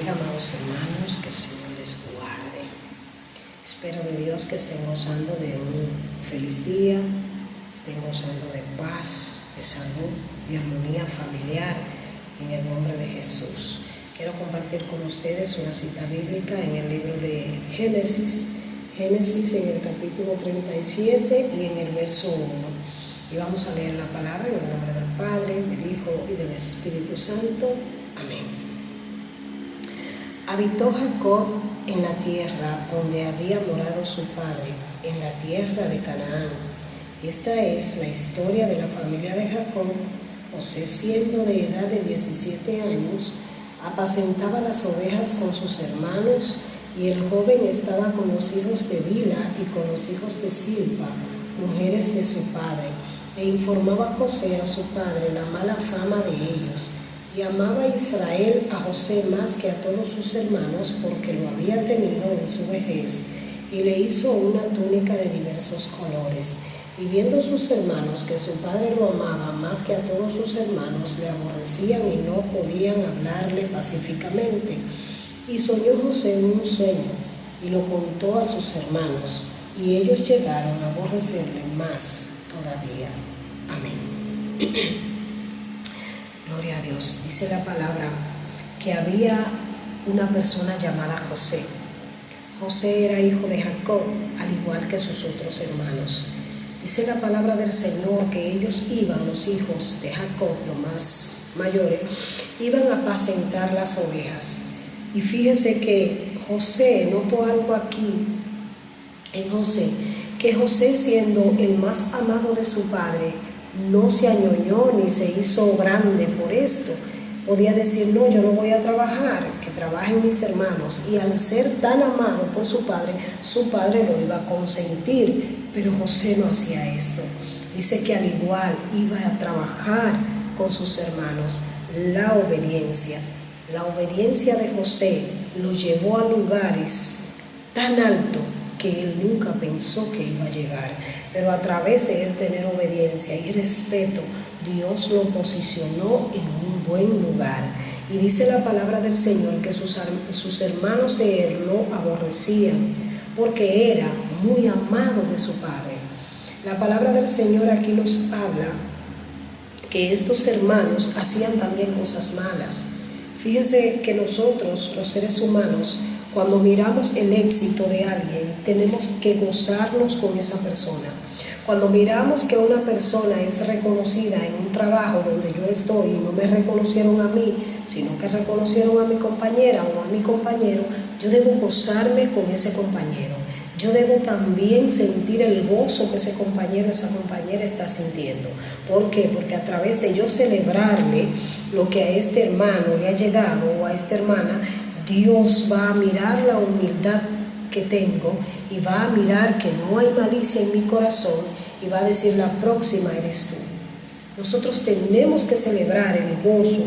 bendiga, amados hermanos, que el Señor les guarde. Espero de Dios que estén gozando de un feliz día, estén gozando de paz, de salud, de armonía familiar, en el nombre de Jesús. Quiero compartir con ustedes una cita bíblica en el libro de Génesis en el capítulo 37 y en el verso 1. Y vamos a leer la palabra en el nombre del Padre, del Hijo y del Espíritu Santo. Amén. Habitó Jacob en la tierra donde había morado su padre, en la tierra de Canaán. Esta es la historia de la familia de Jacob. José, siendo de edad de 17 años, apacentaba las ovejas con sus hermanos, y el joven estaba con los hijos de Bila y con los hijos de Silpa, mujeres de su padre, e informaba a José a su padre la mala fama de ellos. Y amaba Israel a José más que a todos sus hermanos, porque lo había tenido en su vejez, y le hizo una túnica de diversos colores. Y viendo sus hermanos que su padre lo amaba más que a todos sus hermanos, le aborrecían y no podían hablarle pacíficamente. Y soñó José un sueño, y lo contó a sus hermanos, y ellos llegaron a aborrecerle más todavía. Amén. Gloria a Dios. Dice la palabra que había una persona llamada José. José era hijo de Jacob, al igual que sus otros hermanos. Dice la palabra del Señor que ellos iban, los hijos de Jacob, los más mayores, iban a apacentar las ovejas. Y fíjese que José, noto algo aquí en José, que José, siendo el más amado de su padre, no se añoñó ni se hizo grande por esto. Podía decir, no, yo no voy a trabajar, que trabajen mis hermanos. Y al ser tan amado por su padre lo iba a consentir. Pero José no hacía esto. Dice que al igual iba a trabajar con sus hermanos. La obediencia de José lo llevó a lugares tan altos que él nunca pensó que iba a llegar. Pero a través de él tener obediencia y respeto, Dios lo posicionó en un buen lugar. Y dice la palabra del Señor que sus hermanos de él lo aborrecían, porque era muy amado de su padre. La palabra del Señor aquí nos habla que estos hermanos hacían también cosas malas. Fíjese que nosotros, los seres humanos, cuando miramos el éxito de alguien, tenemos que gozarnos con esa persona. Cuando miramos que una persona es reconocida en un trabajo donde yo estoy y no me reconocieron a mí, sino que reconocieron a mi compañera o a mi compañero, yo debo gozarme con ese compañero. Yo debo también sentir el gozo que ese compañero, esa compañera está sintiendo. ¿Por qué? Porque a través de yo celebrarle lo que a este hermano le ha llegado o a esta hermana, Dios va a mirar la humildad que tengo y va a mirar que no hay malicia en mi corazón y va a decir, la próxima eres tú. Nosotros tenemos que celebrar el gozo,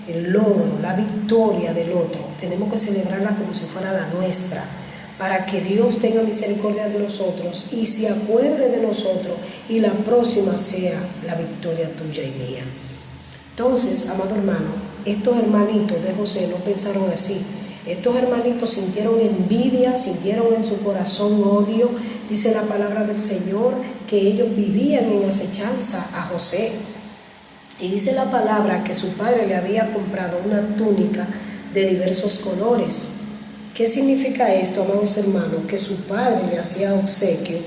el logro, la victoria del otro. Tenemos que celebrarla como si fuera la nuestra, para que Dios tenga misericordia de nosotros y se acuerde de nosotros y la próxima sea la victoria tuya y mía. Entonces, amado hermano, estos hermanitos de José no pensaron así. Estos hermanitos sintieron envidia, sintieron en su corazón odio. Dice la palabra del Señor que ellos vivían en acechanza a José. Y dice la palabra que su padre le había comprado una túnica de diversos colores. ¿Qué significa esto, amados hermanos? Que su padre le hacía obsequio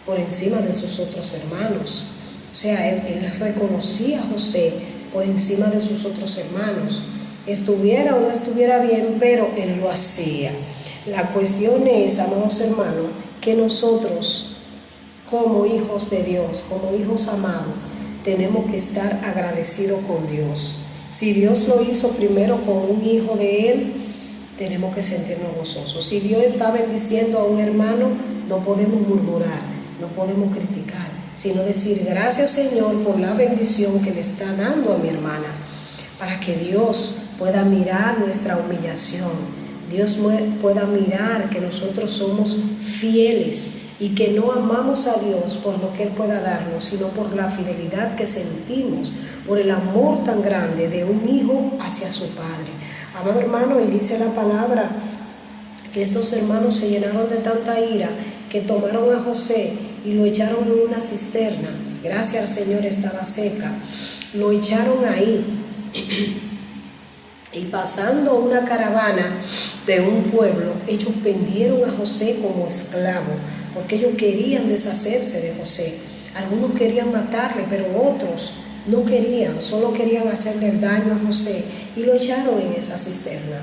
por encima de sus otros hermanos. O sea, él reconocía a José por encima de sus otros hermanos. Estuviera o no estuviera bien, pero él lo hacía. La cuestión es, amados hermanos, que nosotros, como hijos de Dios, como hijos amados, tenemos que estar agradecidos con Dios. Si Dios lo hizo primero con un hijo de él, tenemos que sentirnos gozosos. Si Dios está bendiciendo a un hermano, no podemos murmurar, no podemos criticar, sino decir, gracias Señor por la bendición que le está dando a mi hermana, para que Dios pueda mirar nuestra humillación, Dios pueda mirar que nosotros somos fieles y que no amamos a Dios por lo que Él pueda darnos, sino por la fidelidad que sentimos, por el amor tan grande de un hijo hacia su padre. Amado hermano, y dice la palabra que estos hermanos se llenaron de tanta ira que tomaron a José y lo echaron en una cisterna. Gracias al Señor, estaba seca. Lo echaron ahí. Y pasando una caravana de un pueblo, ellos vendieron a José como esclavo, porque ellos querían deshacerse de José. Algunos querían matarle, pero otros no querían, solo querían hacerle daño a José y lo echaron en esa cisterna.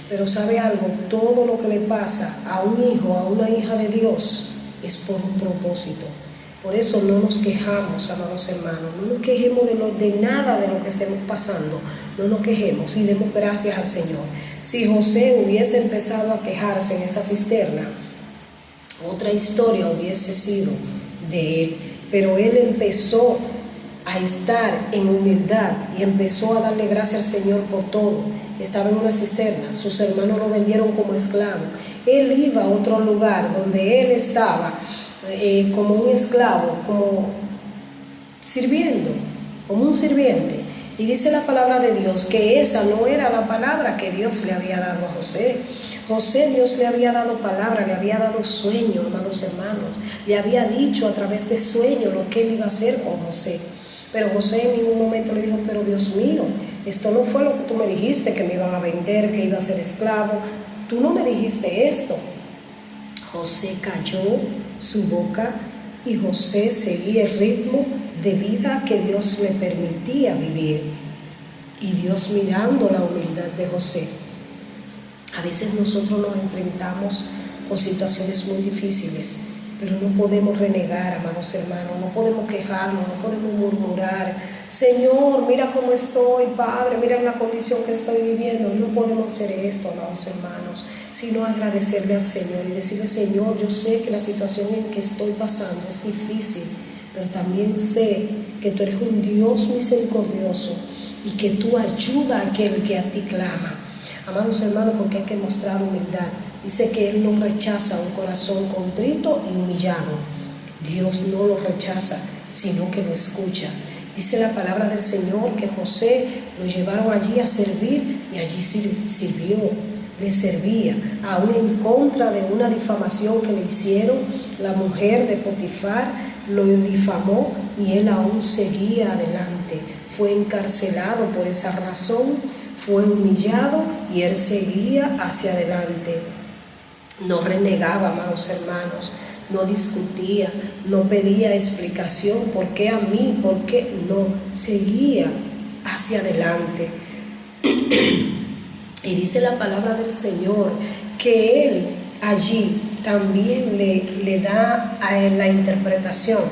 Pero ¿sabe algo? Todo lo que le pasa a un hijo, a una hija de Dios, es por un propósito. Por eso no nos quejamos, amados hermanos, no nos quejemos de nada de lo que estemos pasando, no nos quejemos y demos gracias al Señor. Si José hubiese empezado a quejarse en esa cisterna, otra historia hubiese sido de él, pero él empezó a estar en humildad y empezó a darle gracias al Señor por todo. Estaba en una cisterna, sus hermanos lo vendieron como esclavo, él iba a otro lugar donde él estaba como un esclavo, como sirviendo, como un sirviente. Y dice la palabra de Dios que esa no era la palabra que Dios le había dado a José. José, Dios le había dado palabra, le había dado sueño, amados hermanos. Le había dicho a través de sueño lo que él iba a hacer con José. Pero José en ningún momento le dijo, pero Dios mío, esto no fue lo que tú me dijiste, que me iban a vender, que iba a ser esclavo. Tú no me dijiste esto. José calló su boca y José seguía el ritmo de vida que Dios le permitía vivir. Y Dios mirando la humildad de José. A veces nosotros nos enfrentamos con situaciones muy difíciles, pero no podemos renegar, amados hermanos, no podemos quejarnos, no podemos murmurar. Señor, mira cómo estoy, Padre, mira la condición que estoy viviendo. No podemos hacer esto, amados hermanos, sino agradecerle al Señor y decirle, Señor, yo sé que la situación en que estoy pasando es difícil, pero también sé que tú eres un Dios misericordioso y que tú ayudas a aquel que a ti clama. Amados hermanos, porque hay que mostrar humildad. Dice que Él no rechaza un corazón contrito y humillado. Dios no lo rechaza, sino que lo escucha. Dice la palabra del Señor que José lo llevaron allí a servir y allí sirvió, le servía, aún en contra de una difamación que le hicieron. La mujer de Potifar lo difamó y él aún seguía adelante. Fue encarcelado por esa razón, fue humillado y él seguía hacia adelante. No renegaba, amados hermanos, no discutía, no pedía explicación, ¿por qué a mí? ¿Por qué no? Seguía hacia adelante. Y dice la palabra del Señor que Él allí también le da a él la interpretación,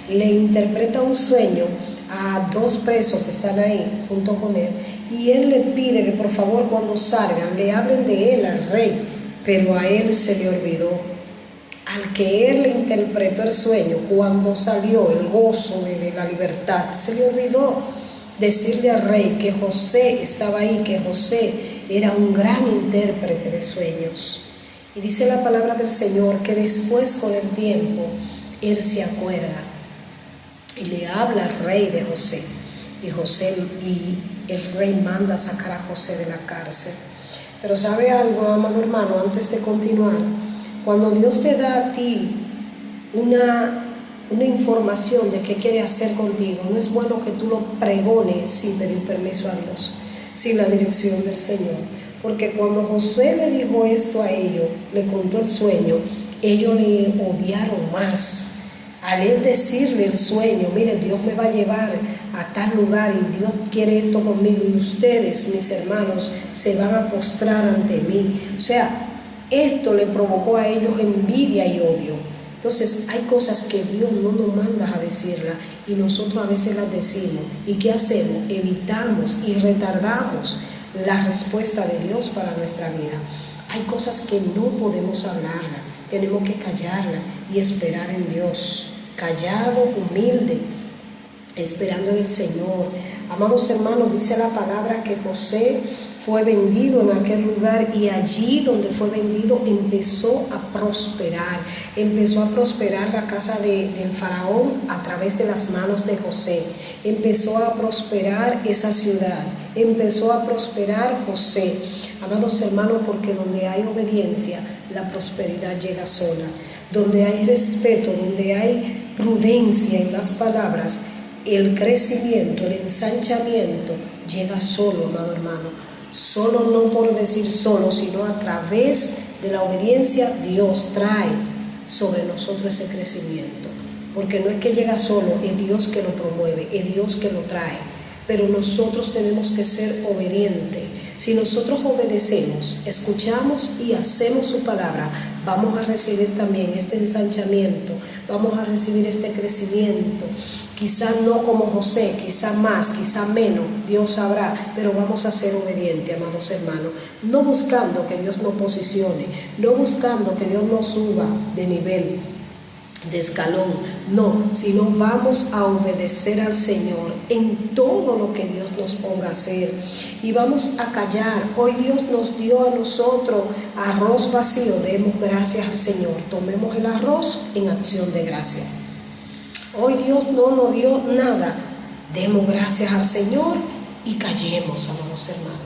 le interpreta un sueño a dos presos que están ahí junto con él, y él le pide que por favor cuando salgan le hablen de él al rey, pero a él se le olvidó. Al que él le interpretó el sueño, cuando salió el gozo de la libertad, se le olvidó decirle al rey que José estaba ahí, que José era un gran intérprete de sueños. Y dice la palabra del Señor que después, con el tiempo, él se acuerda y le habla al rey de José. Y el rey manda a sacar a José de la cárcel. Pero ¿sabe algo, amado hermano? Antes de continuar, cuando Dios te da a ti una información de qué quiere hacer contigo, no es bueno que tú lo pregones sin pedir permiso a Dios, sin la dirección del Señor. Porque cuando José le dijo esto a ellos, le contó el sueño, ellos le odiaron más. Al él decirle el sueño, mire, Dios me va a llevar a tal lugar y Dios quiere esto conmigo y ustedes, mis hermanos, se van a postrar ante mí. O sea, esto le provocó a ellos envidia y odio. Entonces hay cosas que Dios no nos manda a decirlas y nosotros a veces las decimos. ¿Y qué hacemos? Evitamos y retardamos la respuesta de Dios para nuestra vida. Hay cosas que no podemos hablarla, tenemos que callarla y esperar en Dios, callado, humilde, esperando en el Señor. Amados hermanos, dice la palabra que José fue vendido en aquel lugar y allí donde fue vendido empezó a prosperar la casa del faraón a través de las manos de José. Empezó a prosperar esa ciudad, empezó a prosperar José. Amados hermanos, porque donde hay obediencia, la prosperidad llega sola. Donde hay respeto, donde hay prudencia en las palabras, el crecimiento, el ensanchamiento llega solo, amado hermano. Solo, no por decir solo, sino a través de la obediencia, Dios trae sobre nosotros ese crecimiento. Porque no es que llega solo, es Dios que lo promueve, es Dios que lo trae. Pero nosotros tenemos que ser obedientes. Si nosotros obedecemos, escuchamos y hacemos su palabra, vamos a recibir también este ensanchamiento, vamos a recibir este crecimiento. Quizás no como José, quizás más, quizás menos, Dios sabrá, pero vamos a ser obedientes, amados hermanos. No buscando que Dios nos posicione, no buscando que Dios nos suba de nivel, de escalón, no, sino vamos a obedecer al Señor en todo lo que Dios nos ponga a hacer y vamos a callar. Hoy Dios nos dio a nosotros arroz vacío, demos gracias al Señor, tomemos el arroz en acción de gracia. Hoy Dios no nos dio nada, demos gracias al Señor y callemos, amados hermanos.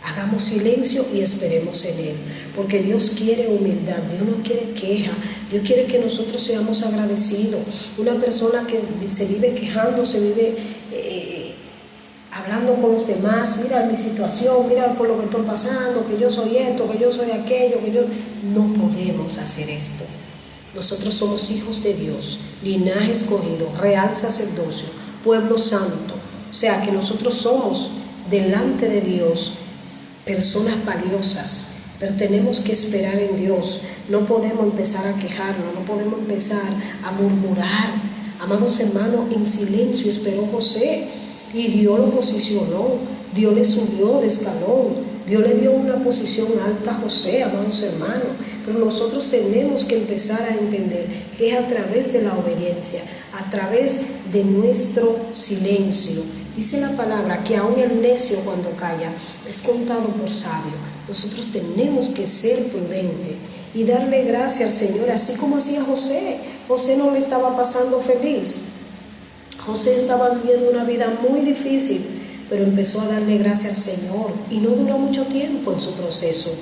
Hagamos silencio y esperemos en Él, porque Dios quiere humildad, Dios no quiere queja, Dios quiere que nosotros seamos agradecidos. Una persona que se vive quejando, se vive hablando con los demás, mira mi situación, mira por lo que estoy pasando, que yo soy esto, que yo soy aquello, que yo... No podemos hacer esto. Nosotros somos hijos de Dios, linaje escogido, real sacerdocio, pueblo santo. O sea que nosotros somos delante de Dios personas valiosas, pero tenemos que esperar en Dios. No podemos empezar a quejarnos, no podemos empezar a murmurar. Amados hermanos, en silencio esperó José y Dios lo posicionó, Dios le subió de escalón, Dios le dio una posición alta a José, amados hermanos. Pero nosotros tenemos que empezar a entender que es a través de la obediencia, a través de nuestro silencio. Dice la palabra que aún el necio cuando calla es contado por sabio. Nosotros tenemos que ser prudentes y darle gracias al Señor, así como hacía José. José no le estaba pasando feliz. José estaba viviendo una vida muy difícil, pero empezó a darle gracias al Señor y no duró mucho tiempo en su proceso.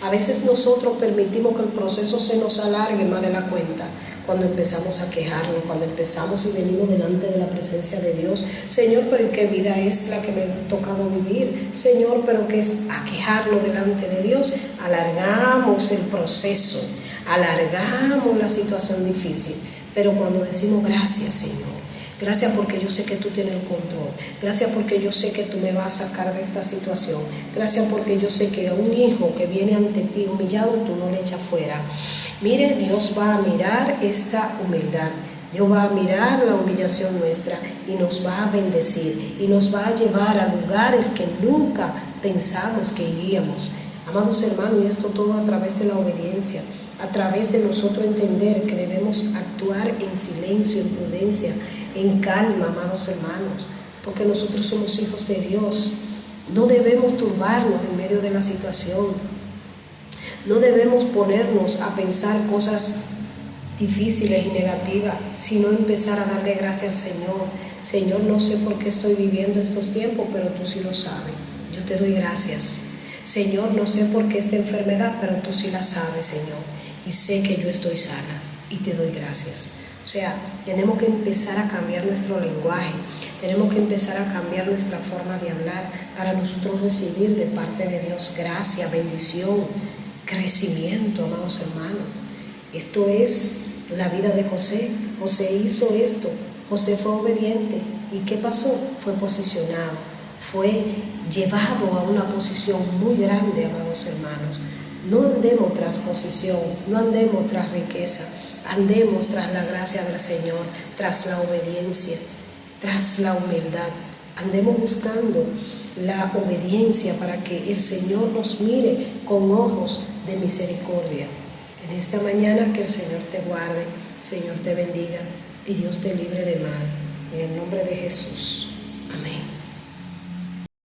A veces nosotros permitimos que el proceso se nos alargue más de la cuenta. Cuando empezamos a quejarnos, cuando empezamos y venimos delante de la presencia de Dios, Señor, pero ¿qué vida es la que me ha tocado vivir? Señor, pero ¿qué es a quejarlo delante de Dios? Alargamos el proceso, alargamos la situación difícil, pero cuando decimos gracias, Señor, gracias porque yo sé que tú tienes el control, gracias porque yo sé que tú me vas a sacar de esta situación, gracias porque yo sé que a un hijo que viene ante ti humillado, tú no le echas fuera. Mire, Dios va a mirar esta humildad, Dios va a mirar la humillación nuestra y nos va a bendecir y nos va a llevar a lugares que nunca pensamos que iríamos. Amados hermanos, y esto todo a través de la obediencia, a través de nosotros entender que debemos actuar en silencio, en prudencia, en calma, amados hermanos, porque nosotros somos hijos de Dios. No debemos turbarnos en medio de la situación. No debemos ponernos a pensar cosas difíciles y negativas, sino empezar a darle gracias al Señor. Señor, no sé por qué estoy viviendo estos tiempos, pero tú sí lo sabes. Yo te doy gracias. Señor, no sé por qué esta enfermedad, pero tú sí la sabes, Señor. Y sé que yo estoy sana y te doy gracias. O sea, tenemos que empezar a cambiar nuestro lenguaje, tenemos que empezar a cambiar nuestra forma de hablar para nosotros recibir de parte de Dios gracia, bendición, crecimiento, amados hermanos. Esto es la vida de José. José hizo esto, José fue obediente. ¿Y qué pasó? Fue posicionado, fue llevado a una posición muy grande, amados hermanos. No andemos tras posición, no andemos tras riqueza, andemos tras la gracia del Señor, tras la obediencia, tras la humildad. Andemos buscando la obediencia para que el Señor nos mire con ojos de misericordia. En esta mañana que el Señor te guarde, el Señor te bendiga y Dios te libre de mal. En el nombre de Jesús. Amén.